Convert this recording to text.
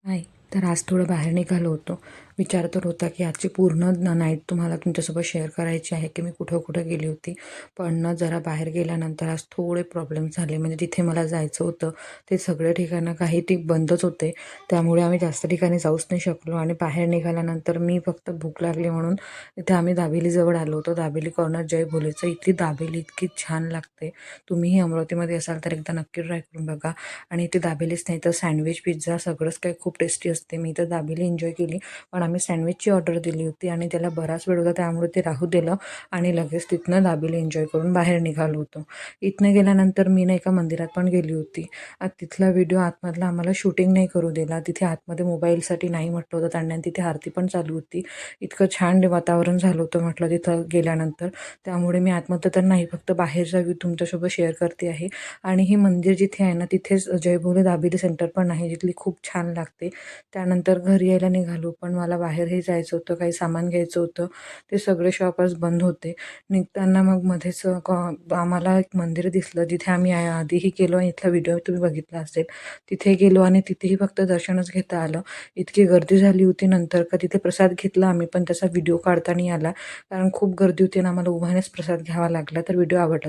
नाही. तर आज थोडं बाहेर निघालो होतो. विचार तर होता की आजची पूर्ण नाईट तुम्हाला तुमच्यासोबत शेअर करायची आहे की मी कुठं-कुठं गेली होती. पण ना जरा बाहेर गेल्यानंतर आज थोडे प्रॉब्लेम झाले. म्हणजे जिथे मला जायचं होतं ते सगळे ठिकाणं काही बंदच होते. त्यामुळे आम्ही जास्त ठिकाणी जाऊच नाही शकलो आणि बाहेर निघाल्यानंतर मी फक्त भूक लागली म्हणून इथे आम्ही दाबेलीजवळ आलो होतो. दाबेली कॉर्नर जय भोलेचं. इथली दाबेली इतकी छान लागते. तुम्हीही अमरावतीमध्ये असाल तर एकदा नक्की ट्राय करून बघा. आणि इथे दाबेलीच नाही तर सँडविच, पिझ्झा सगळंच काही खूप टेस्टी असते. मी तर दाबेली एन्जॉय केली. पण आम्ही सँडविचची ऑर्डर दिली होती आणि त्याला बराच वेळ होता त्यामुळे ते राहू दिलं आणि लगेच तिथनं दाबेली एन्जॉय करून बाहेर निघालो होतो. इथनं गेल्यानंतर मी ना एका मंदिरात पण गेली होती. तिथला व्हिडिओ आतमधला आम्हाला शूटिंग नाही करू दिला. तिथे आतमध्ये मोबाईलसाठी नाही म्हटलं होतं त्यांनी आणि तिथे आरती पण चालू होती. इतकं छान वातावरण झालं होतं म्हटलं तिथं गेल्यानंतर. त्यामुळे मी आतमध्ये तर नाही फक्त बाहेरचा व्ह्यू तुमच्यासोबत शेअर करते आहे. आणि हे मंदिर जिथे आहे ना तिथेच जय भोले दाबेली सेंटर पण आहे जिथली खूप छान लागते. त्यानंतर घरी यायला निघालो पण मला बाहेरही जायचं होतं, काही सामान घ्यायचं होतं. ते सगळे शॉपर्स बंद होते. निघताना मग मध्येच आम्हाला एक मंदिर दिसलं जिथे आम्ही आधीही गेलो आणि इथला व्हिडिओ तुम्ही बघितला असेल. तिथे गेलो आणि तिथेही फक्त दर्शनच घेता आलं. इतकी गर्दी झाली होती नंतर का तिथे प्रसाद घेतला आम्ही पण त्याचा व्हिडिओ काढता नाही आला. कारण खूप गर्दी होती आणि आम्हाला उभानेच प्रसाद घ्यावा लागला. तर व्हिडिओ आवडला